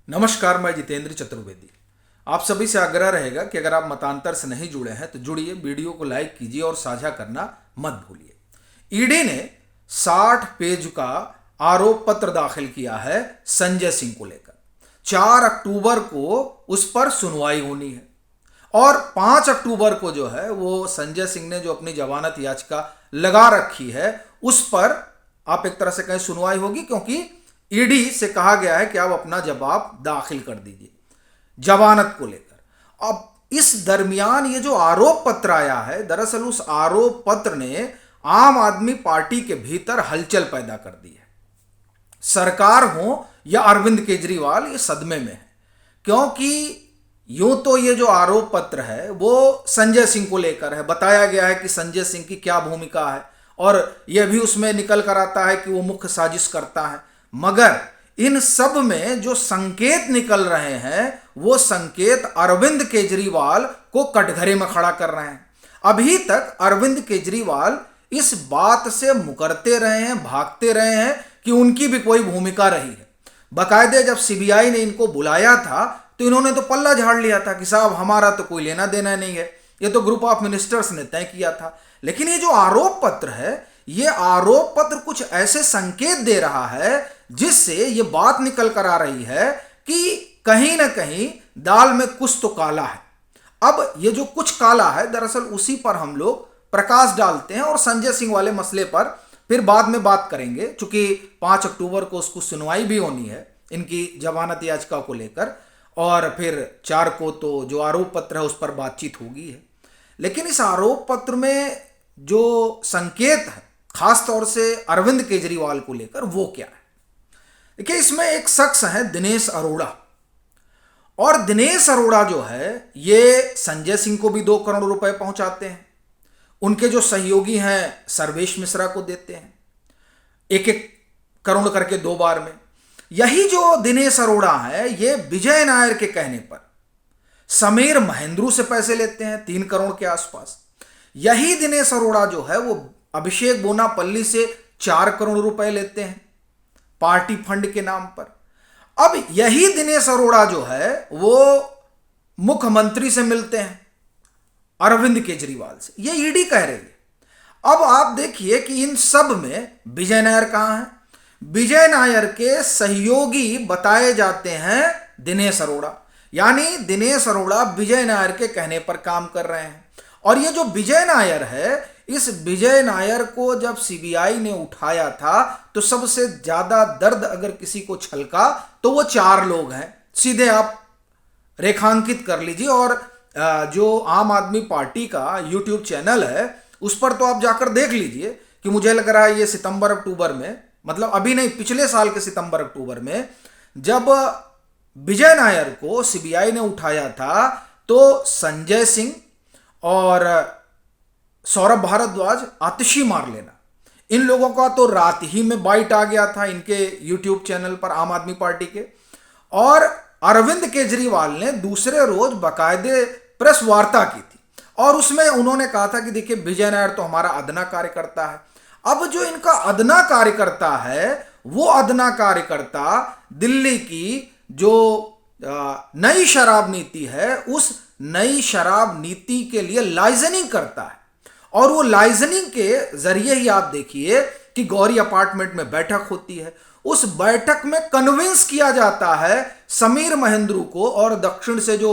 नमस्कार, मैं जितेंद्र चतुर्वेदी। आप सभी से आग्रह रहेगा कि अगर आप मतांतर से नहीं जुड़े हैं तो जुड़िए, वीडियो को लाइक कीजिए और साझा करना मत भूलिए। ईडी ने 60 पेज का आरोप पत्र दाखिल किया है संजय सिंह को लेकर। 4 अक्टूबर को उस पर सुनवाई होनी है और 5 अक्टूबर को जो है वो संजय सिंह ने जो अपनी जमानत याचिका लगा रखी है उस पर आप एक तरह से कहें सुनवाई होगी, क्योंकि ईडी से कहा गया है कि आप अपना जवाब दाखिल कर दीजिए जमानत को लेकर। अब इस दरमियान ये जो आरोप पत्र आया है, दरअसल उस आरोप पत्र ने आम आदमी पार्टी के भीतर हलचल पैदा कर दी है। सरकार हो या अरविंद केजरीवाल ये सदमे में है, क्योंकि यूं तो ये जो आरोप पत्र है वो संजय सिंह को लेकर है। बताया गया है कि संजय सिंह की क्या भूमिका है और यह भी उसमें निकल कर आता है कि वो मुख्य साजिश करता है। मगर इन सब में जो संकेत निकल रहे हैं वो संकेत अरविंद केजरीवाल को कटघरे में खड़ा कर रहे हैं। अभी तक अरविंद केजरीवाल इस बात से मुकरते रहे हैं, भागते रहे हैं कि उनकी भी कोई भूमिका रही है। बाकायदे जब सीबीआई ने इनको बुलाया था तो इन्होंने तो पल्ला झाड़ लिया था कि साहब हमारा तो कोई लेना देना नहीं है, ये तो ग्रुप ऑफ मिनिस्टर्स ने तय किया था। लेकिन ये जो आरोप पत्र है, ये आरोप पत्र कुछ ऐसे संकेत दे रहा है जिससे ये बात निकल कर आ रही है कि कहीं ना कहीं दाल में कुछ तो काला है। अब ये जो कुछ काला है, दरअसल उसी पर हम लोग प्रकाश डालते हैं और संजय सिंह वाले मसले पर फिर बाद में बात करेंगे, चूंकि 5 अक्टूबर को उसको सुनवाई भी होनी है इनकी जमानत याचिका को लेकर, और फिर 4 को तो जो आरोप पत्र है उस पर बातचीत होगी है। लेकिन इस आरोप पत्र में जो संकेत है खासतौर से अरविंद केजरीवाल को लेकर वो क्या है? देखिए, इसमें एक शख्स है दिनेश अरोड़ा, और दिनेश अरोड़ा जो है ये संजय सिंह को भी 2 करोड़ रुपए पहुंचाते हैं। उनके जो सहयोगी हैं सर्वेश मिश्रा को देते हैं 1-1 करोड़ करके 2 बार में। यही जो दिनेश अरोड़ा है ये विजय नायर के कहने पर समीर महेंद्रू से पैसे लेते हैं 3 करोड़ के आसपास। यही दिनेश अरोड़ा जो है वो अभिषेक बोनापल्ली से 4 करोड़ रुपए लेते हैं पार्टी फंड के नाम पर। अब यही दिनेश अरोड़ा जो है वो मुख्यमंत्री से मिलते हैं अरविंद केजरीवाल से, ये ईडी कह रही है। अब आप देखिए कि इन सब में विजय नायर कहां है? विजय नायर के सहयोगी बताए जाते हैं दिनेश अरोड़ा, यानी दिनेश अरोड़ा विजय नायर के कहने पर काम कर रहे हैं। और ये जो विजय नायर है, इस विजय नायर को जब सीबीआई ने उठाया था तो सबसे ज्यादा दर्द अगर किसी को छलका तो वो 4 लोग हैं। सीधे आप रेखांकित कर लीजिए, और जो आम आदमी पार्टी का यूट्यूब चैनल है उस पर तो आप जाकर देख लीजिए कि मुझे लग रहा है ये सितंबर अक्टूबर में, मतलब अभी नहीं, पिछले साल के सितंबर अक्टूबर में जब विजय नायर को सीबीआई ने उठाया था तो संजय सिंह और सौरभ भारद्वाज, आतिशी मार लेना, इन लोगों का तो रात ही में बाइट आ गया था इनके यूट्यूब चैनल पर आम आदमी पार्टी के। और अरविंद केजरीवाल ने दूसरे रोज बाकायदे प्रेस वार्ता की थी और उसमें उन्होंने कहा था कि देखिए विजय नायर तो हमारा अदना कार्यकर्ता है। अब जो इनका अदना कार्यकर्ता है वो अदना कार्यकर्ता दिल्ली की जो नई शराब नीति है उस नई शराब नीति के लिए लाइजनिंग करता है। और वो लाइजनिंग के जरिए ही आप देखिए कि गौरी अपार्टमेंट में बैठक होती है, उस बैठक में कन्विंस किया जाता है समीर महेंद्रू को, और दक्षिण से जो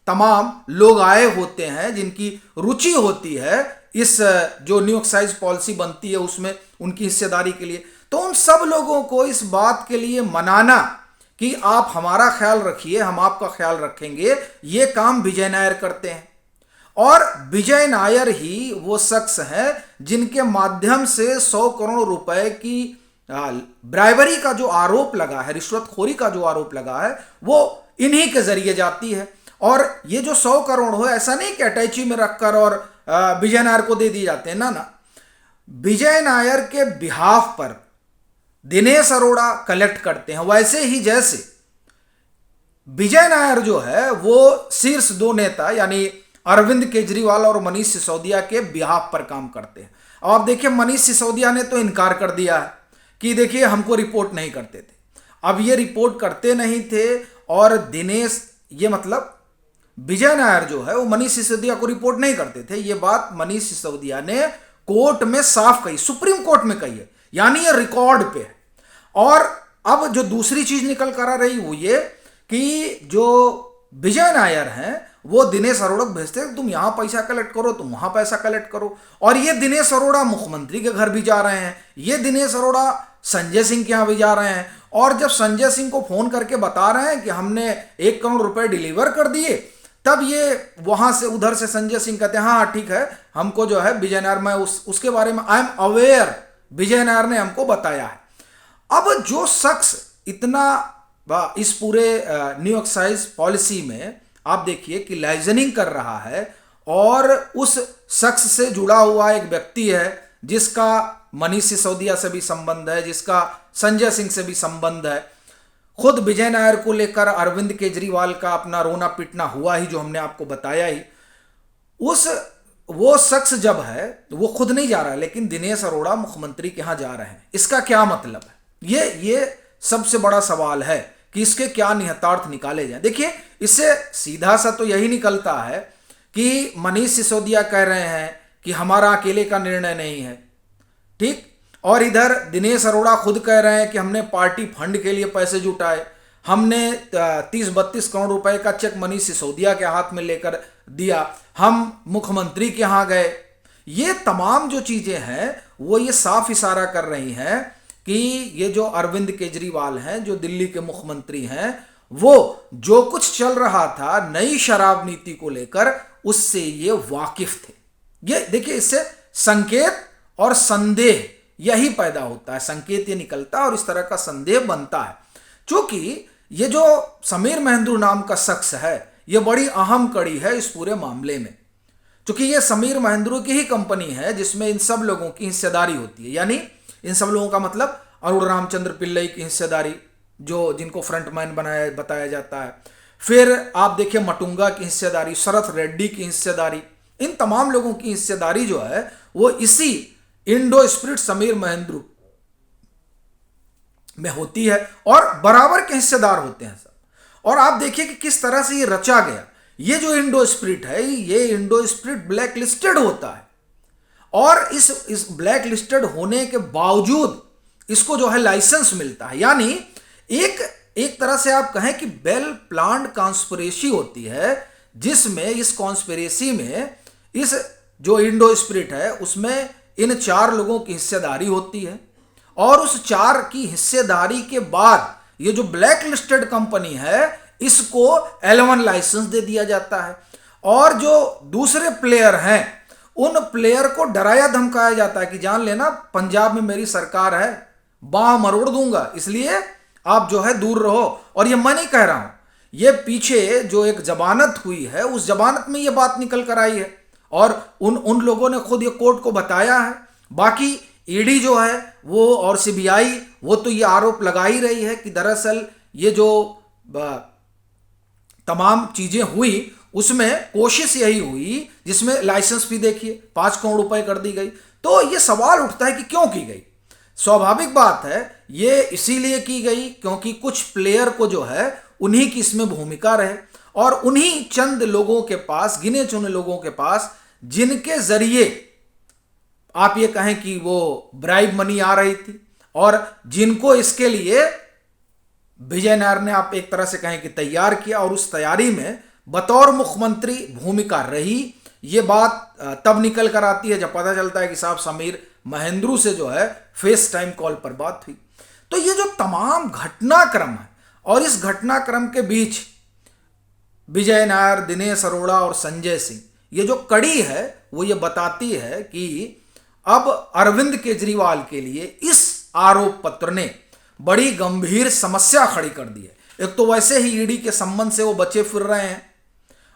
तमाम लोग आए होते हैं जिनकी रुचि होती है इस जो न्यू एक्साइज पॉलिसी बनती है उसमें उनकी हिस्सेदारी के लिए, तो उन सब लोगों को इस बात के लिए मनाना कि आप हमारा ख्याल रखिए, हम आपका ख्याल रखेंगे, ये काम विजय नायर करते हैं। और विजय नायर ही वो शख्स है जिनके माध्यम से 100 करोड़ रुपए की ब्राइबरी का जो आरोप लगा है, रिश्वतखोरी का जो आरोप लगा है, वो इन्हीं के जरिए जाती है। और ये जो 100 करोड़ हो, ऐसा नहीं कि अटैची में रखकर और विजय नायर को दे दिए जाते हैं, ना, विजय नायर के बिहाफ पर दिनेश अरोड़ा कलेक्ट करते हैं। वैसे ही जैसे विजय नायर जो है वो शीर्ष 2 नेता यानी अरविंद केजरीवाल और मनीष सिसोदिया के बिहाफ पर काम करते हैं। अब आप देखिए, मनीष सिसोदिया ने तो इनकार कर दिया है कि देखिए हमको रिपोर्ट नहीं करते थे। अब ये रिपोर्ट करते नहीं थे और दिनेश, ये मतलब विजय नायर जो है वो मनीष सिसोदिया को रिपोर्ट नहीं करते थे। ये बात मनीष सिसोदिया ने कोर्ट में साफ कही, सुप्रीम कोर्ट में कही है, यानी ये रिकॉर्ड पे है। और अब जो दूसरी चीज निकल कर आ रही वो ये कि जो विजय नायर हैं वो दिनेश अरोड़ा को भेजते हैं, तुम यहां पैसा कलेक्ट करो, तुम वहां पैसा कलेक्ट करो। और ये दिनेश अरोड़ा मुख्यमंत्री के घर भी जा रहे हैं, ये दिनेश अरोड़ा संजय सिंह के यहां भी जा रहे हैं। और जब संजय सिंह को फोन करके बता रहे हैं कि हमने 1 करोड़ रुपए डिलीवर कर दिए, तब ये वहां से उधर से संजय सिंह कहते हैं हाँ ठीक है, हमको जो है विजय नायर, मैं उसके बारे में आई एम अवेयर, विजय नायर ने हमको बताया है। अब जो शख्स इतना इस पूरे न्यू एक्साइज पॉलिसी में आप देखिए कि लाइजनिंग कर रहा है, और उस शख्स से जुड़ा हुआ एक व्यक्ति है जिसका मनीष सिसोदिया से भी संबंध है, जिसका संजय सिंह से भी संबंध है। खुद विजय नायर को लेकर अरविंद केजरीवाल का अपना रोना पीटना हुआ ही, जो हमने आपको बताया ही। वो शख्स जब है वो खुद नहीं जा रहा है, लेकिन दिनेश अरोड़ा मुख्यमंत्री के यहां जा रहे हैं, इसका क्या मतलब है? ये सबसे बड़ा सवाल है कि इसके क्या निहितार्थ निकाले जाए। देखिए, इससे सीधा सा तो यही निकलता है कि मनीष सिसोदिया कह रहे हैं कि हमारा अकेले का निर्णय नहीं है, ठीक, और इधर दिनेश अरोड़ा खुद कह रहे हैं कि हमने पार्टी फंड के लिए पैसे जुटाए, हमने 30-32 करोड़ रुपए का चेक मनीष सिसोदिया के हाथ में लेकर दिया, हम मुख्यमंत्री के यहाँ गए। ये तमाम जो चीजें हैं वो ये साफ इशारा कर रही हैं कि ये जो अरविंद केजरीवाल हैं, जो दिल्ली के मुख्यमंत्री हैं, वो जो कुछ चल रहा था नई शराब नीति को लेकर, उससे ये वाकिफ थे। ये देखिए, इससे संकेत और संदेह यही पैदा होता है, संकेत ये निकलता है और इस तरह का संदेह बनता है। क्योंकि ये जो समीर महेंद्रू नाम का शख्स है, ये बड़ी अहम कड़ी है इस पूरे मामले में, क्योंकि ये समीर महेंद्रू की ही कंपनी है जिसमें इन सब लोगों की हिस्सेदारी होती है। यानी इन सब लोगों का मतलब अरुण रामचंद्र पिल्लई की हिस्सेदारी, जो जिनको फ्रंटमैन बताया जाता है, फिर आप देखिए मटुंगा की हिस्सेदारी, शरथ रेड्डी की हिस्सेदारी, इन तमाम लोगों की हिस्सेदारी जो है वो इसी इंडो स्पिरिट समीर महेंद्रू में होती है, और बराबर के हिस्सेदार होते हैं सब। और आप देखिए कि किस तरह से ये रचा गया। ये जो इंडो स्पिरिट है, ये इंडो स्पिरिट ब्लैक लिस्टेड होता है, और इस ब्लैक लिस्टेड होने के बावजूद इसको जो है लाइसेंस मिलता है। यानी एक तरह से आप कहें कि वेल प्लान्ड कॉन्स्पिरेसी होती है, जिसमें इस कॉन्स्पिरेसी में इस जो इंडो स्पिरिट है उसमें इन 4 लोगों की हिस्सेदारी होती है, और उस 4 की हिस्सेदारी के बाद ये जो ब्लैक लिस्टेड कंपनी है इसको L1 लाइसेंस दे दिया जाता है, और जो दूसरे प्लेयर हैं उन प्लेयर को डराया धमकाया जाता है कि जान लेना पंजाब में मेरी सरकार है, बाह मरोड़ दूंगा, इसलिए आप जो है दूर रहो। और ये मैं नहीं कह रहा हूं, ये पीछे जो एक जमानत हुई है उस जमानत में ये बात निकल कर आई है, और उन लोगों ने खुद ये कोर्ट को बताया है। बाकी ईडी जो है वो और सीबीआई वो तो ये आरोप लगा ही रही है कि दरअसल ये जो तमाम चीजें हुई उसमें कोशिश यही हुई, जिसमें लाइसेंस भी देखिए 5 करोड़ रुपए कर दी गई। तो ये सवाल उठता है कि क्यों की गई। स्वाभाविक बात है, ये इसीलिए की गई क्योंकि कुछ प्लेयर को जो है उन्हीं की इसमें भूमिका रहे, और उन्हीं चंद लोगों के पास, गिने चुने लोगों के पास, जिनके जरिए आप ये कहें कि वो ब्राइब मनी आ रही थी, और जिनको इसके लिए विजय नायर ने आप एक तरह से कहें कि तैयार किया, और उस तैयारी में बतौर मुख्यमंत्री भूमिका रही। ये बात तब निकल कर आती है जब पता चलता है कि साहब समीर महेंद्रू से जो है फेस टाइम कॉल पर बात हुई। तो ये जो तमाम घटनाक्रम है, और इस घटनाक्रम के बीच विजय नायर, दिनेश अरोड़ा और संजय सिंह, ये जो कड़ी है वो ये बताती है कि अब अरविंद केजरीवाल के लिए इस आरोप पत्र ने बड़ी गंभीर समस्या खड़ी कर दी है। एक तो वैसे ही ईडी के संबंध से वो बचे फिर रहे हैं,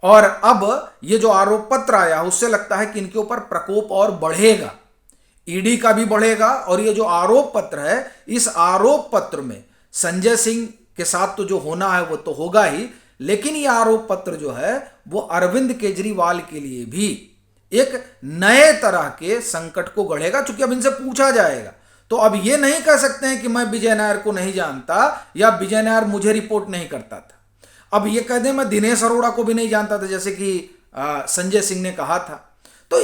और अब ये जो आरोप पत्र आया उससे लगता है कि इनके ऊपर प्रकोप और बढ़ेगा, ईडी का भी बढ़ेगा। और ये जो आरोप पत्र है, इस आरोप पत्र में संजय सिंह के साथ तो जो होना है वो तो होगा ही, लेकिन ये आरोप पत्र जो है वो अरविंद केजरीवाल के लिए भी एक नए तरह के संकट को गढ़ेगा। चूंकि अब इनसे पूछा जाएगा तो अब ये नहीं कह सकते हैं कि मैं विजय नायर को नहीं जानता या विजय नायर मुझे रिपोर्ट नहीं करता था। अब ये कह दें मैं दिनेश अरोड़ा को भी नहीं जानता था, जैसे कि संजय सिंह ने कहा था। तो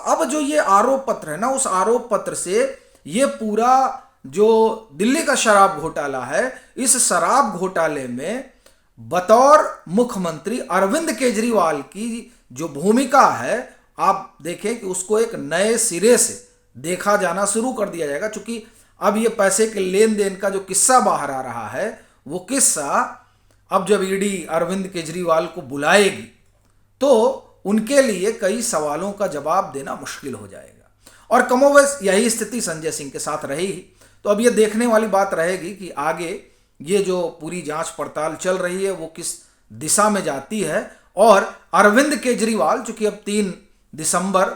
अब जो ये आरोप पत्र है ना, उस आरोप पत्र से ये पूरा जो दिल्ली का शराब घोटाला है, इस शराब घोटाले में बतौर मुख्यमंत्री अरविंद केजरीवाल की जो भूमिका है, आप देखें कि उसको एक नए सिरे से देखा जाना शुरू कर दिया जाएगा। क्योंकि अब ये पैसे के लेन देन का जो किस्सा बाहर आ रहा है, वो किस्सा अब जब ईडी अरविंद केजरीवाल को बुलाएगी तो उनके लिए कई सवालों का जवाब देना मुश्किल हो जाएगा। और कमोबेश यही स्थिति संजय सिंह के साथ रही। तो अब ये देखने वाली बात रहेगी कि आगे ये जो पूरी जांच पड़ताल चल रही है वो किस दिशा में जाती है। और अरविंद केजरीवाल, चूंकि अब 3 दिसंबर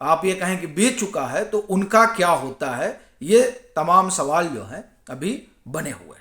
आप ये कहें कि बीत चुका है, तो उनका क्या होता है, ये तमाम सवाल जो हैं अभी बने हुए हैं।